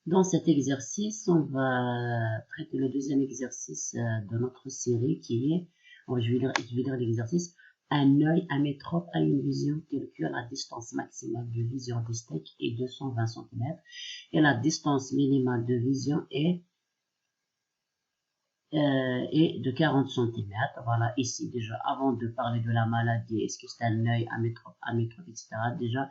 Dans cet exercice, on va traiter le deuxième exercice de notre série qui est, je vais lire l'exercice, un œil amétrope a une vision telle que la distance maximale de vision du steak est 220 cm et la distance minimale de vision est de 40 cm. Voilà, ici déjà, avant de parler de la maladie, est-ce que c'est un œil amétrope, etc. Déjà,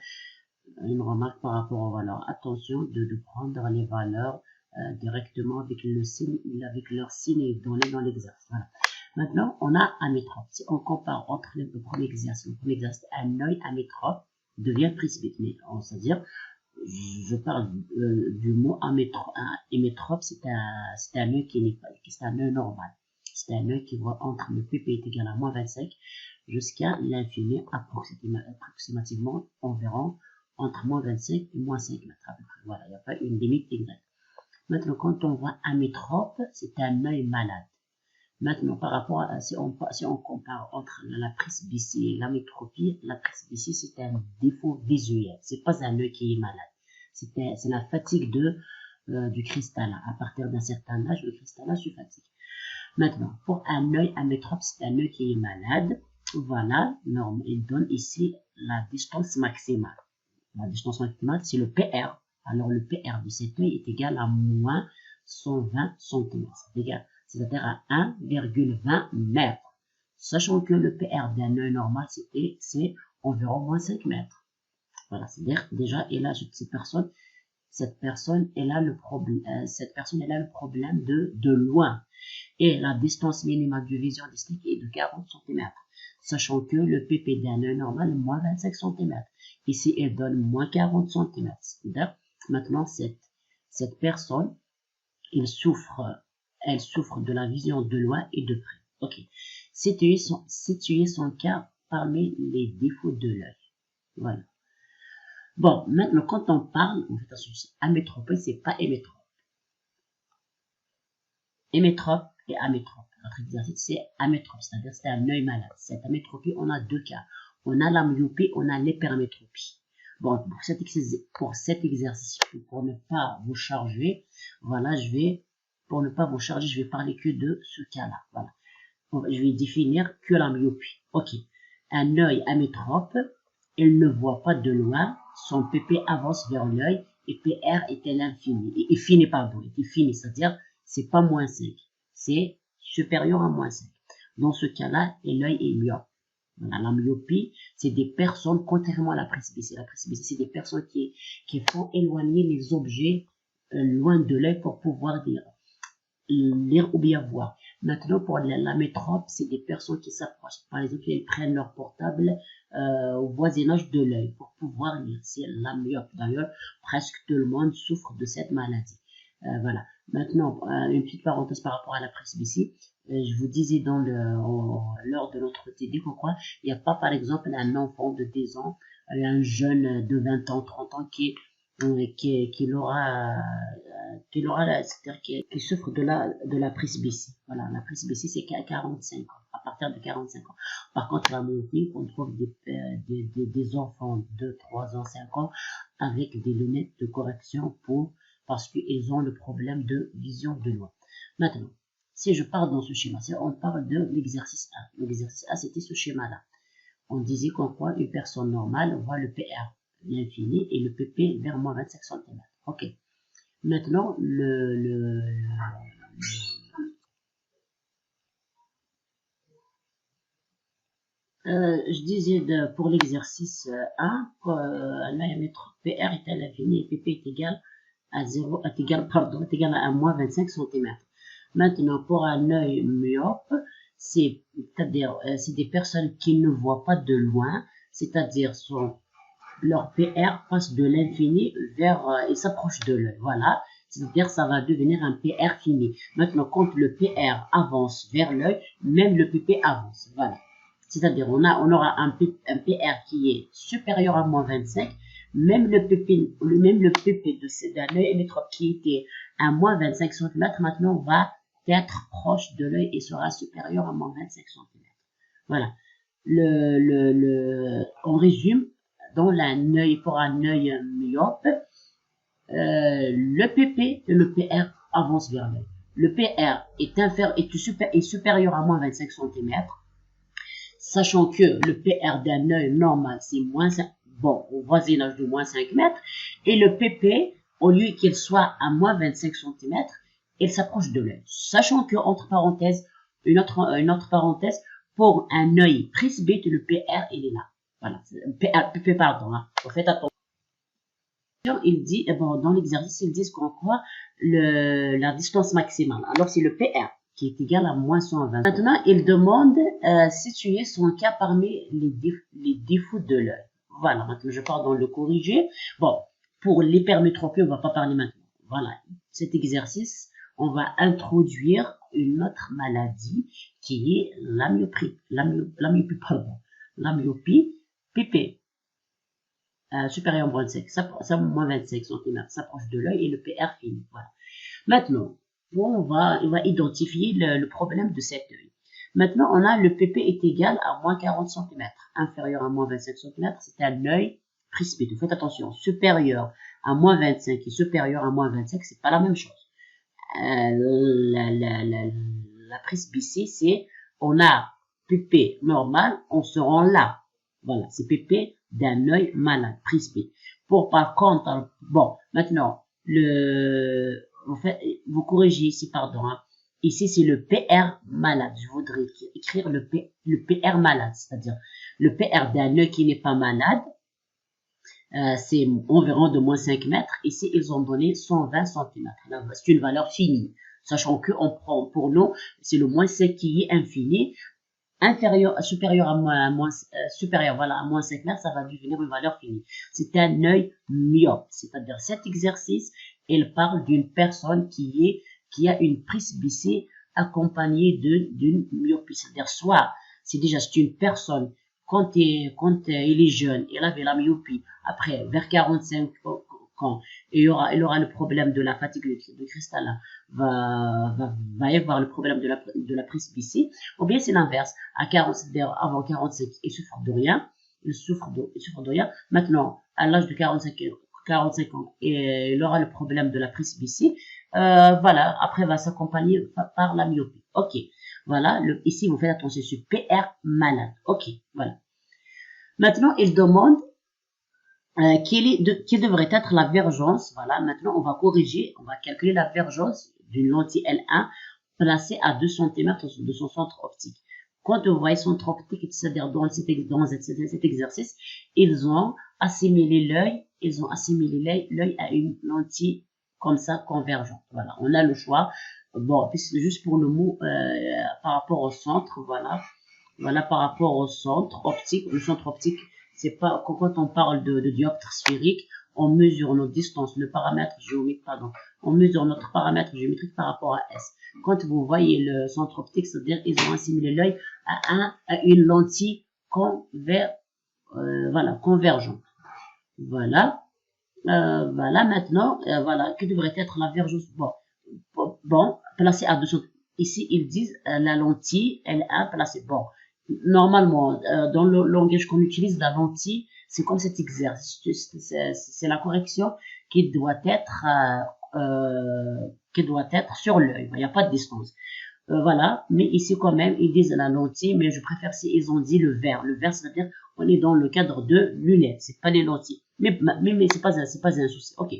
une remarque par rapport aux valeurs. Attention de prendre les valeurs directement avec le signe, avec leur signe donné dans l'exercice. Voilà. Maintenant, on a amétrope. Si on compare entre le premier exercice, un œil amétrope devient prismique. Mais c'est-à-dire, je parle du mot amétrope, c'est un œil qui n'est pas, c'est un œil normal. C'est un œil qui voit entre le pp est égal à moins 25 jusqu'à l'infini, approximativement environ entre moins 25 et moins 5 mètres à peu près. Voilà, il n'y a pas une limite exacte. Maintenant, quand on voit amétrope, c'est un œil malade. Maintenant, par rapport à, si on compare entre la presbytie et l'amétropie, la presbytie, c'est un défaut visuel. C'est pas un œil qui est malade. C'est la fatigue du cristallin. À partir d'un certain âge, le cristallin se fatigue. Maintenant, pour un œil amétrope, c'est un œil qui est malade. Voilà, il donne ici la distance maximale. La distance maximale, c'est le PR. Alors, le PR de cet œil est égal à moins 120 cm. C'est-à-dire à 1,20 mètres. Sachant que le PR d'un œil normal, c'est environ moins 5 mètres. Voilà, c'est-à-dire déjà, et là, cette personne, elle a le problème de loin. Et la distance minimale de vision distinct est de 40 cm. Sachant que le PP d'un œil normal est moins 25 cm. Ici, elle donne moins 40 cm. C'est-à-dire, maintenant, cette personne, elle souffre de la vision de loin et de près. Ok. Situez son cas parmi les défauts de l'œil. Voilà. Bon, maintenant, quand on parle, en fait, amétrope, c'est pas hémétrope. Hémétrope et amétrope. Notre exercice, c'est amétrope, c'est-à-dire c'est un œil malade. Cette amétropie, on a deux cas. On a la myopie, on a l'hypermétropie. Bon, pour cet exercice, pour ne pas vous charger, voilà, pour ne pas vous charger, je vais parler que de ce cas-là. Voilà. Je vais définir que la myopie. Ok. Un œil amétrope, il ne voit pas de loin, son PP avance vers l'œil et PR est à l'infini. Et fini, c'est-à-dire, c'est pas moins 5, c'est supérieur à moins 5. Dans ce cas-là, l'œil est myope. Voilà, la myopie, c'est des personnes, contrairement à la presbytie. La presbytie, c'est des personnes qui font éloigner les objets loin de l'œil pour pouvoir lire ou bien voir. Maintenant, pour la métrope, c'est des personnes qui s'approchent. Par exemple, ils prennent leur portable au voisinage de l'œil pour pouvoir lire. C'est la myope. D'ailleurs, presque tout le monde souffre de cette maladie. Voilà. Maintenant, une petite parenthèse par rapport à la presbytie. Je vous disais lors de notre TD pourquoi il n'y a pas, par exemple, un enfant de 10 ans, un jeune de 20 ans, 30 ans qui souffre de la presbytie. Voilà, la presbytie, c'est qu'à 45 ans, à partir de 45 ans. Par contre, la myopie, on trouve des enfants de 3 ans, 5 ans avec des lunettes de correction parce qu'ils ont le problème de vision de loin. Maintenant, si je parle dans ce schéma, on parle de l'exercice A. L'exercice A, c'était ce schéma-là. On disait qu'en quoi une personne normale voit le PR, l'infini, et le PP vers moins 25 cm. Ok. Maintenant, je disais pour l'exercice 1, un diamètre PR est à l'infini et PP est égal à 0, est égal à moins 25 cm. Maintenant, pour un œil myope, c'est-à-dire c'est des personnes qui ne voient pas de loin, c'est-à-dire leur PR passe de l'infini et s'approche de l'œil. Voilà, c'est-à-dire ça va devenir un PR fini. Maintenant, quand le PR avance vers l'œil, même le PP avance. Voilà. C'est-à-dire on aura un PR qui est supérieur à moins 25, même le PP d'un œil hémétrope qui était à moins 25 cm, maintenant va être proche de l'œil et sera supérieur à moins 25 cm. Voilà. On résume, pour un œil myope, le PP et le PR avancent vers l'œil. Le PR est supérieur à moins 25 cm, sachant que le PR d'un œil normal, c'est au voisinage de moins 5 mètres, et le PP, au lieu qu'il soit à moins 25 cm, il s'approche de l'œil. Sachant que, entre parenthèses, une autre parenthèse, pour un œil presbyte, le PR, il est là. Voilà. PP, pardon, hein. Vous faites attention. Il dit, dans l'exercice, ils disent qu'on croit la distance maximale. Alors, c'est le PR qui est égal à moins 120. Maintenant, il demande situer son cas parmi les défauts de l'œil. Voilà, maintenant je pars dans le corrigé. Bon, pour l'hypermétropie, on va pas parler maintenant. Voilà, cet exercice, on va introduire une autre maladie qui est la myopie, PP. Supérieur à moins 25, ça moins 25 cm, s'approche de l'œil et le PR finit. Voilà. Maintenant, on va identifier le problème de cet œil. Maintenant, on a le PP est égal à moins 40 cm, inférieur à moins 25 cm, c'est un œil presbyte. Faites attention, supérieur à moins 25 et supérieur à moins 25, c'est pas la même chose. La presbytie, c'est on a PP normal, on se rend là. Voilà, c'est PP d'un œil malade, presbyte. Par contre, bon, maintenant, vous corrigez ici, pardon, hein. Ici, c'est le PR malade. Je voudrais écrire le PR malade, c'est-à-dire le PR d'un œil qui n'est pas malade. C'est environ de moins 5 mètres. Ici, ils ont donné 120 cm. C'est une valeur finie. Sachant qu'on prend, pour nous, c'est le moins 5 qui est infini. Supérieur à moins 5 mètres, ça va devenir une valeur finie. C'est un œil myope. C'est-à-dire, cet exercice, il parle d'une personne qui a une presbytie accompagnée d'une myopie. C'est-à-dire, soit, c'est une personne, quand il est jeune, il avait la myopie, après, vers 45 ans, il aura le problème de la fatigue de cristal, va y avoir le problème de la presbytie, ou bien c'est l'inverse, avant 45, il souffre de rien, maintenant, à l'âge de 45 ans, il aura le problème de la presbytie, voilà, après va s'accompagner par la myopie. Ok, voilà, ici vous faites attention sur PR malade. Ok, voilà. Maintenant, il demande quelle devrait être la vergence. Voilà, maintenant on va corriger, on va calculer la vergence d'une lentille L1 placée à 2 cm de son centre optique. Quand vous voyez centre optique, c'est-à-dire dans cet exercice, ils ont assimilé l'œil à une lentille comme ça, convergente. Voilà, on a le choix. Bon, c'est juste pour le mot par rapport au centre, voilà. Voilà, par rapport au centre optique. Le centre optique, c'est pas, quand on parle de dioptre sphérique, on mesure nos distances, le paramètre géométrique, pardon. On mesure notre paramètre géométrique par rapport à S. Quand vous voyez le centre optique, c'est-à-dire ils ont assimilé l'œil à une lentille convergente. Voilà. Voilà, maintenant, voilà, que devrait être la vergence? Bon, placée à 200. Ici, ils disent la lentille, elle est placée. Bon, normalement, dans le langage qu'on utilise, la lentille, c'est comme cet exercice. C'est la correction qui doit être sur l'œil. Il n'y a pas de distance. Voilà, mais ici quand même, ils disent la lentille, mais je préfère si ils ont dit le verre. Le verre, c'est-à-dire on est dans le cadre de lunettes, c'est pas les lentilles. Mais c'est pas un souci. Ok.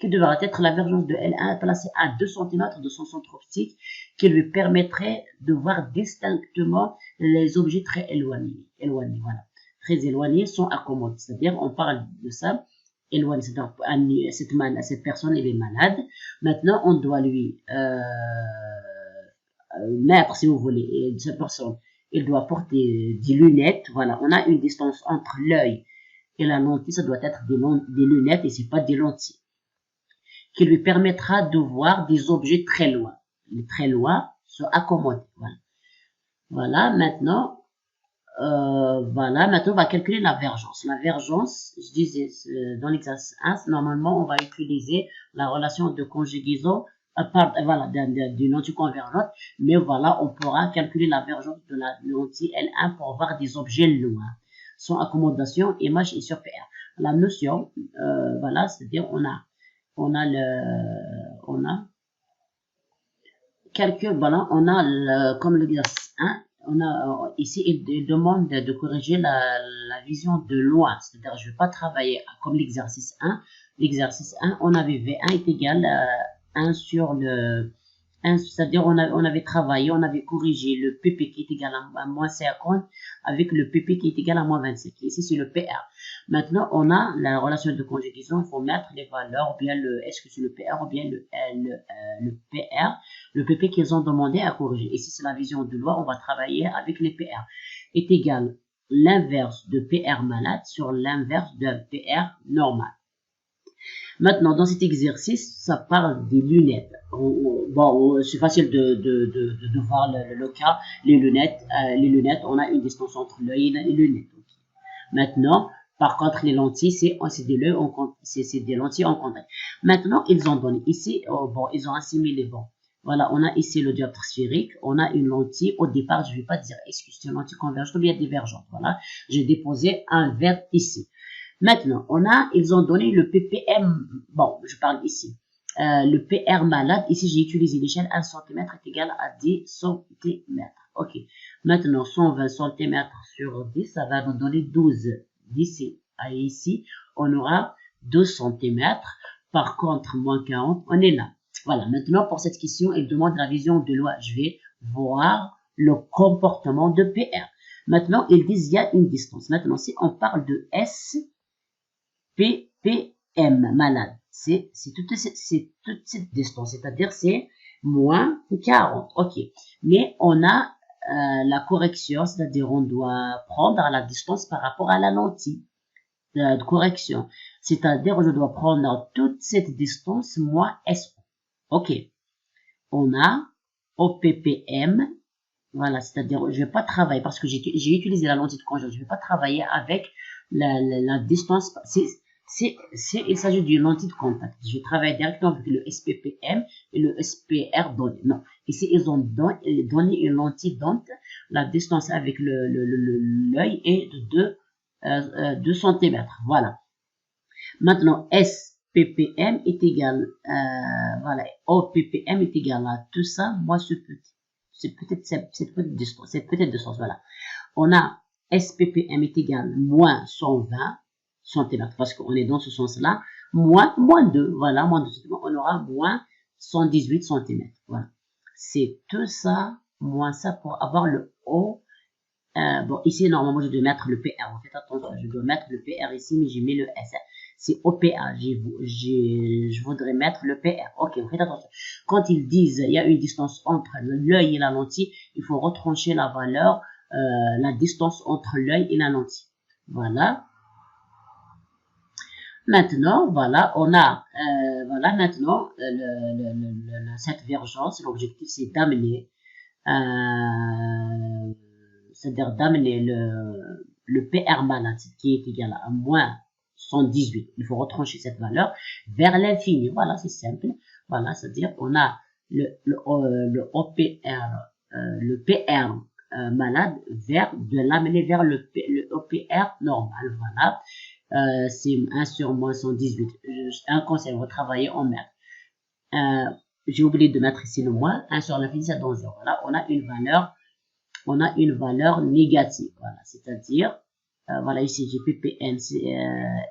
Qui devra être la vergence de L1 placée à 2 cm de son centre optique, qui lui permettrait de voir distinctement les objets très éloignés. Voilà. Très éloignés sont accommodes. C'est-à-dire, on parle de ça, éloigné. C'est-à-dire, cette personne, elle est malade. Maintenant, on doit lui mettre, si vous voulez, cette personne, elle doit porter des lunettes. Voilà, on a une distance entre l'œil et la lentille, ça doit être des lunettes et c'est pas des lentilles, qui lui permettra de voir des objets très loin. Les très loin sont accommodés. Voilà. Voilà, maintenant, on va calculer la vergence. La vergence, je disais, dans l'exercice 1, normalement, on va utiliser la relation de conjugaison d'une lentille convergente, mais voilà, on pourra calculer la vergence de la lentille L1 pour voir des objets loin, sans accommodation, image et sur PR. La notion, voilà, c'est-à-dire on a on a voilà, on a comme l'exercice 1, on a ici, il demande de corriger la vision de loin, c'est-à-dire je ne vais pas travailler comme l'exercice 1. L'exercice 1, on avait V1 est égal à 1 sur le 1, c'est-à-dire on avait travaillé, on avait corrigé le PP qui est égal à moins 50 avec le PP qui est égal à moins 25. Ici, c'est le PR. Maintenant, on a la relation de conjugaison, il faut mettre les valeurs, ou bien est-ce que c'est le PR ou bien le PR, le PP qu'ils ont demandé à corriger. Ici, c'est la vision de loi, on va travailler avec les PR. Est égal l'inverse de PR malade sur l'inverse de PR normal. Maintenant, dans cet exercice, ça parle des lunettes. Bon, c'est facile de voir le cas. Les lunettes, on a une distance entre l'œil et les lunettes. Okay. Maintenant, par contre, les lentilles, c'est des lentilles en contact. Maintenant, ils ont donné ici, bon, ils ont assimilé, bon. Voilà, on a ici le dioptre sphérique, on a une lentille. Au départ, je ne vais pas dire est-ce que c'est une lentille convergente ou bien divergente. Voilà, j'ai déposé un verbe ici. Maintenant, ils ont donné le ppm, bon, je parle ici, le PR malade, ici j'ai utilisé l'échelle 1 cm est égal à 10 cm. Ok, maintenant 120 cm sur 10, ça va nous donner 12. D'ici à ici, on aura 2 cm. Par contre, moins 40, on est là. Voilà, maintenant pour cette question, il demande la vision de loi. Je vais voir le comportement de PR. Maintenant, ils disent il y a une distance. Maintenant, si on parle de S, ppm malade, c'est toute cette distance, c'est-à-dire c'est moins 40. Ok, mais on a la correction, c'est-à-dire on doit prendre la distance par rapport à la lentille de correction, c'est-à-dire je dois prendre toute cette distance moins SO. Ok, on a OPPM, voilà, c'est-à-dire je vais pas travailler parce que j'ai utilisé la lentille de conjonction, je vais pas travailler avec la distance. Il s'agit d'une lentille de contact. Je travaille directement avec le SPPM et le SPR donné. Non. Ici, ils ont donné une lentille dont la distance avec l'œil est de 2 cm. Voilà. Maintenant, SPPM est égal, voilà, OPPM est égal à tout ça, moi ce petit. C'est peut-être cette petite distance, voilà. On a SPPM est égal moins 120 cm, parce qu'on est dans ce sens-là, moins 2, voilà, moins 2 cm, on aura moins 118 cm, voilà. C'est tout ça, moins ça pour avoir le O. Bon, ici, normalement, je dois mettre le PR, en fait, attention, je dois mettre le PR ici, mais j'ai mis le S. C'est OPA, je voudrais mettre le PR. Ok, faites attention. Quand ils disent il y a une distance entre l'œil et la lentille, il faut retrancher la valeur, la distance entre l'œil et la lentille. Voilà. Maintenant, voilà, on a, voilà, maintenant, cette vergence, l'objectif c'est d'amener, c'est-à-dire d'amener le PR malade qui est égal à moins 118. Il faut retrancher cette valeur vers l'infini. Voilà, c'est simple. Voilà, c'est-à-dire on a le OPR, le PR malade de l'amener vers le OPR normal. Voilà. C'est 1 sur moins 118. Un conseil, vous travaillez en maths. J'ai oublié de mettre ici le moins. 1 sur l'infini, ça donne 0. Voilà, on a une valeur négative. Voilà, c'est-à-dire, voilà, ici j'ai PPN,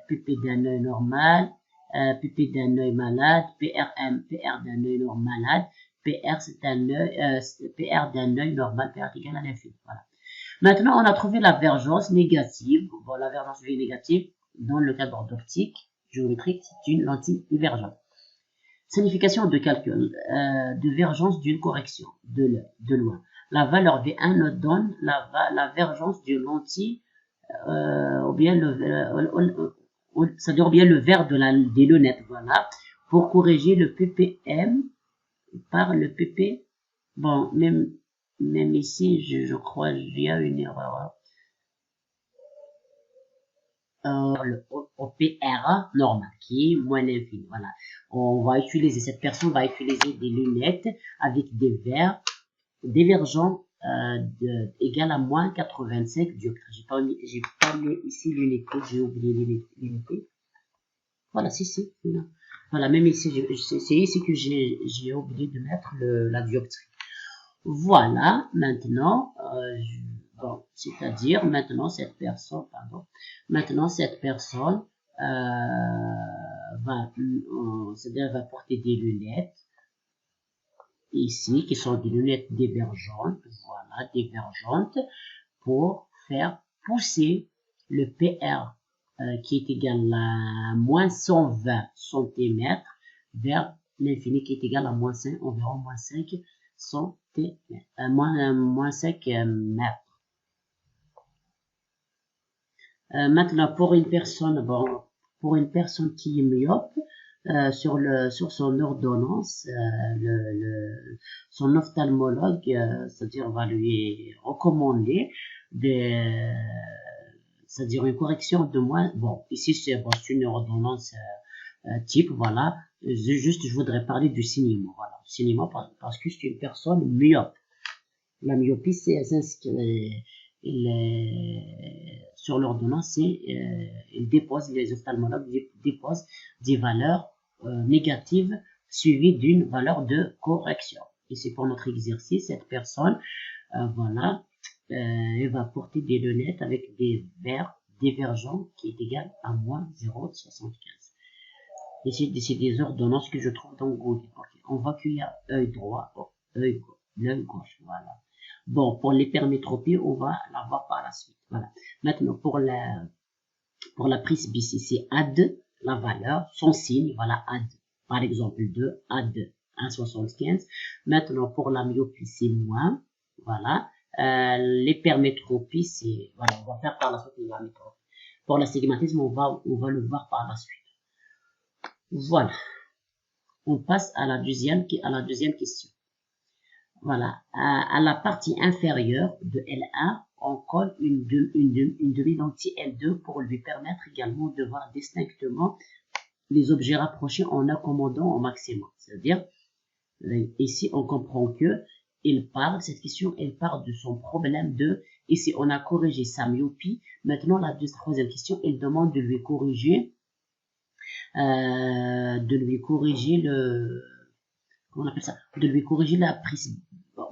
PP d'un œil normal, PP d'un œil malade, PRM, PR d'un œil malade, PR c'est un œil, PR d'un œil normal, PR égal à l'infini. Voilà. Maintenant, on a trouvé la divergence négative. Bon, la divergence négative, dans le cadre d'optique géométrique, c'est une lentille divergente. Signification de calcul, divergence d'une correction de loin. La valeur V1 nous donne la divergence d'une lentille, ou bien c'est-à-dire bien le vert des lunettes, voilà, pour corriger le ppm par le pp. Bon, même ici, je crois qu'il y a une erreur. Le OPR normal, qui est moins l'infini. Voilà. Cette personne va utiliser des lunettes avec des verres divergents égal à moins 85 dioptres. J'ai pas mis ici l'unité, j'ai oublié l'unité. Voilà, si. Voilà, même ici, c'est ici que j'ai oublié de mettre la dioptrie. Voilà, maintenant, bon, c'est-à-dire, maintenant, cette personne, pardon, maintenant, cette personne c'est-à-dire, va porter des lunettes, ici, qui sont des lunettes divergentes, voilà, divergentes, pour faire pousser le PR qui est égal à moins 120 cm vers l'infini qui est égal à moins 5, environ moins 5 cm, moins 5 mètres. Maintenant, pour une personne, bon, pour une personne qui est myope, sur son ordonnance, son ophtalmologue, c'est-à-dire va lui recommander c'est-à-dire une correction de moins, bon, ici c'est bon, une ordonnance type, voilà, je voudrais parler du cinéma, voilà, cinéma parce que c'est une personne myope. La myopie, c'est sur l'ordonnance, il dépose, les ophtalmologues déposent des valeurs négatives suivies d'une valeur de correction. Et c'est pour notre exercice, cette personne, voilà, elle va porter des lunettes avec des verres divergents qui est égal à moins 0,75. Et c'est des ordonnances que je trouve dans Google. Okay. On voit qu'il y a œil droit, l'œil gauche, voilà. Bon, pour l'hypermétropie, on va la voir par la suite. Voilà. Maintenant, pour la presbytie, c'est A2, la valeur, son signe, voilà, A2. Par exemple, 2, A2, 1,75. Maintenant, pour la myopie, c'est moins, voilà. L'hypermétropie, c'est, voilà, on va faire par la suite la métropie. Pour l'astigmatisme, on va le voir par la suite. Voilà. On passe à la deuxième question. Voilà, à la partie inférieure de L1, on colle une demi-lentille L2 pour lui permettre également de voir distinctement les objets rapprochés en accommodant au maximum. C'est-à-dire, ici, on comprend que cette question, elle parle de son problème ici, on a corrigé sa myopie. Maintenant, la troisième question, elle demande de lui corriger, comment on appelle ça, de lui corriger la prise.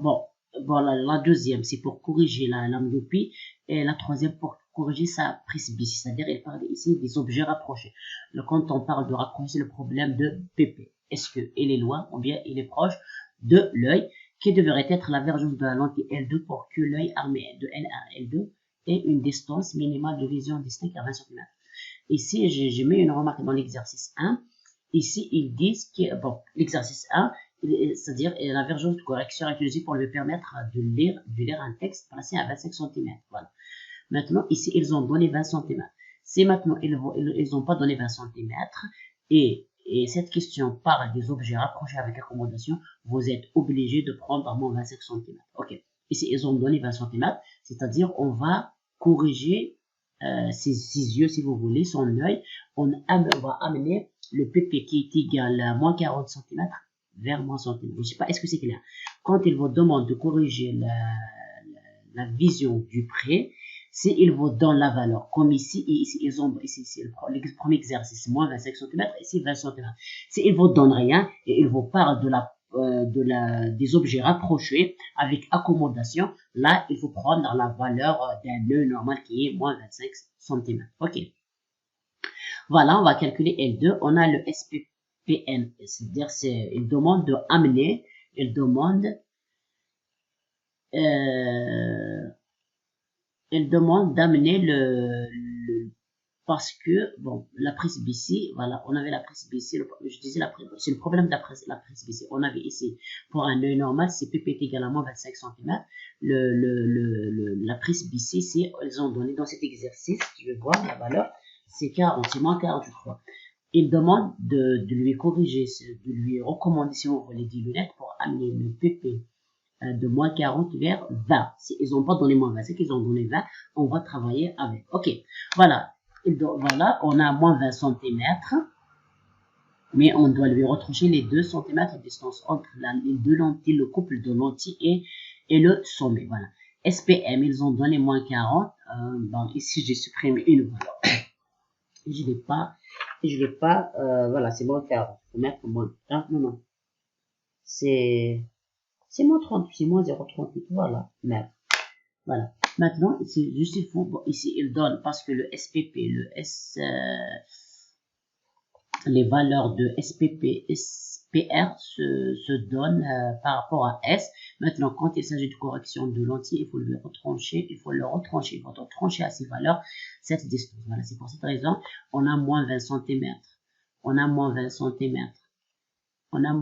Bon, voilà, la deuxième, c'est pour corriger la myopie, et la troisième pour corriger sa presbytie, c'est-à-dire, elle parle ici des objets rapprochés. Donc, quand on parle de rapprocher, le problème de PP, est-ce qu'il est loin ou bien il est proche de l'œil, qui devrait être la vergence de la lentille L2 pour que l'œil armé de L1 à L2 ait une distance minimale de vision distincte à 20 cm. Ici, j'ai mis une remarque dans l'exercice 1. Ici, ils disent que, bon, l'exercice 1, c'est-à-dire la vergence de correction utilisée pour lui permettre de lire un texte placé à 25 cm. Voilà. Maintenant, ici, ils ont donné 20 cm. Si maintenant, ils n'ont pas donné 20 cm, et cette question parle des objets rapprochés avec accommodation, vous êtes obligé de prendre à moins 25 cm. Ok. Ici, ils ont donné 20 cm, c'est-à-dire, on va corriger ses yeux, si vous voulez, son œil. On va amener le PP qui est égal à moins 40 cm vers moins cm. Je ne sais pas, est-ce que c'est clair? Quand il vous demande de corriger la vision du près, si il vous donne la valeur, comme ici, et ici, c'est le premier exercice, moins 25 cm, ici 20 cm. Si il vous donne rien, et il vous parle des objets rapprochés avec accommodation, là, il faut prendre la valeur d'un œil normal qui est moins 25 cm. Ok. Voilà, on va calculer L2. On a le SPPN, c'est-à-dire, il demande de amener, il demande d'amener parce que, bon, la presbytie, voilà, on avait la presbytie, je disais c'est le problème de la presbytie. On avait ici, pour un œil normal, c'est PP est égal à moins 25 cm. La presbytie, ils ont donné dans cet exercice, je vais voir la valeur, c'est 40, c'est moins 40, je crois. Ils demandent de lui corriger, de lui recommander, si vous voulez, des lunettes pour amener le PP de moins 40 vers 20. Si ils n'ont pas donné moins 20, c'est qu'ils ont donné 20, on va travailler avec. Ok, voilà. Voilà, on a moins 20 cm, mais on doit lui retoucher les 2 cm de distance entre les deux lentilles, le couple de lentilles et le sommet. Voilà. SPM, ils ont donné moins 40. Bon, ici, j'ai supprimé une valeur. Je ne l'ai pas et je l'ai pas, voilà, c'est moins 40. Faut mettre moins, ah, non, c'est moins 38, c'est moins 0,38, voilà, merde. Voilà. Maintenant, c'est juste il faut, bon, ici, il donne, parce que le SPP, les valeurs de SPP, SPR se donnent par rapport à S. Maintenant, quand il s'agit de correction de lentille, il faut le retrancher, il faut retrancher à ces valeurs cette distance. Voilà, c'est pour cette raison, on a moins 20 cm. On a moins 20 cm. On a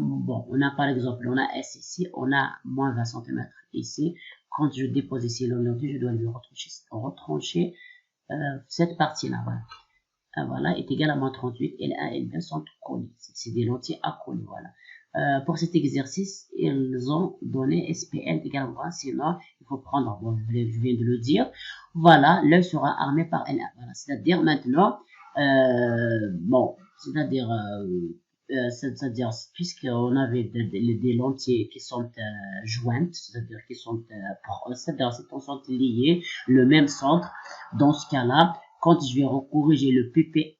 par exemple, on a S ici, on a moins 20 cm ici. Quand je dépose ici le lentille, je dois lui retrancher cette partie-là. Voilà. Voilà, est égal à moins 38, L1 et L2 sont collés. C'est des lentilles à coller, voilà. Pour cet exercice, ils ont donné SPL égal à 1, sinon, il faut prendre, bon, je viens de le dire, voilà, l'œil sera armé par L1, voilà, c'est-à-dire maintenant, bon, c'est-à-dire, puisqu'on avait des lentilles qui sont jointes, c'est-à-dire qui sont, c'est-à-dire sont liées, le même centre, dans ce cas-là, quand je vais corriger le PP,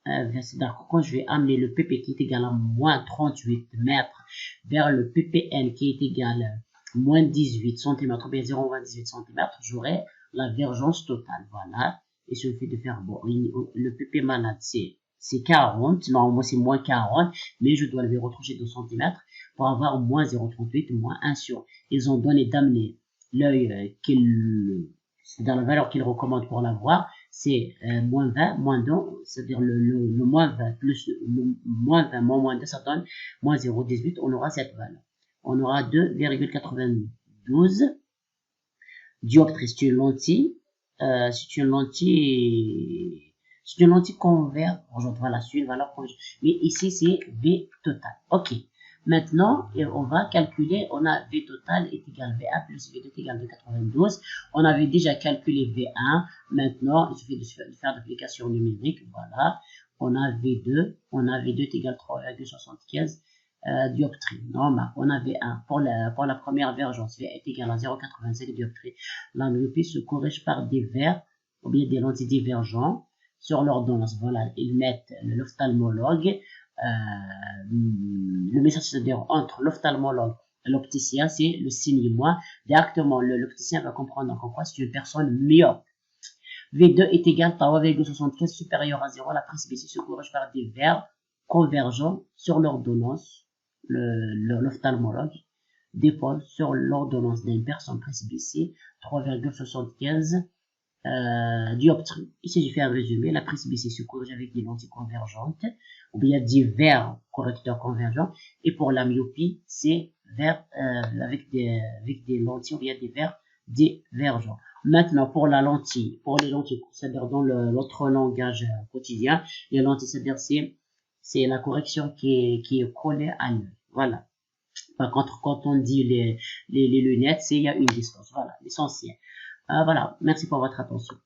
c'est-à-dire quand je vais amener le PP qui est égal à moins 38 mètres vers le PPN qui est égal à moins 18 cm, ou bien 0,18 cm, j'aurai la divergence totale. Voilà. Il suffit de faire, bon, le PP malade, c'est 40, normalement c'est moins 40, mais je dois le retrancher 2 cm pour avoir moins 0,38, moins 1 sur. Ils ont donné d'amener l'œil c'est dans la valeur qu'il recommande pour l'avoir, c'est moins 20, moins 2, c'est-à-dire le moins 20 plus le moins 20 moins 2, ça donne moins 0,18, on aura cette valeur. On aura 2,92 dioptres. C'est une lentille, c'est une lentille convergente, voilà, c'est une valeur convergente. Mais ici, c'est V total. Ok. Maintenant, on va calculer, on a V total est égal à V1 plus V2 est égal à 92. On avait déjà calculé V1. Maintenant, il suffit de faire l'application numérique. Voilà. On a V2 est égal à 3,75 dioptries. Normal. On a V1 pour la première vergence. V est égal à 0,85 dioptries. La myopie se corrige par des verres ou bien des lentilles divergentes sur l'ordonnance. Voilà. Ils mettent l'ophtalmologue. Le message, c'est-à-dire entre l'ophtalmologue et l'opticien, c'est le signe moi. Directement, l'opticien va comprendre en quoi c'est une personne myope. V2 est égal à 3,75 supérieur à 0. La presbytie se corrige par des verres convergents sur l'ordonnance. L'ophtalmologue dépose sur l'ordonnance d'une personne presbytie 3,75 dioptrie. Ici, je fais un résumé. La presbytie se corrige avec des lentilles convergentes ou bien divers correcteurs convergents. Et pour la myopie, c'est avec des lentilles ou bien des verres divergents. Maintenant, pour les lentilles, c'est-à-dire dans l'autre langage quotidien, les lentilles, c'est-à-dire c'est la correction qui est collée à l'œil. Voilà. Par contre, quand on dit les lunettes, il y a une distance. Voilà, l'essentiel. Voilà, merci pour votre attention.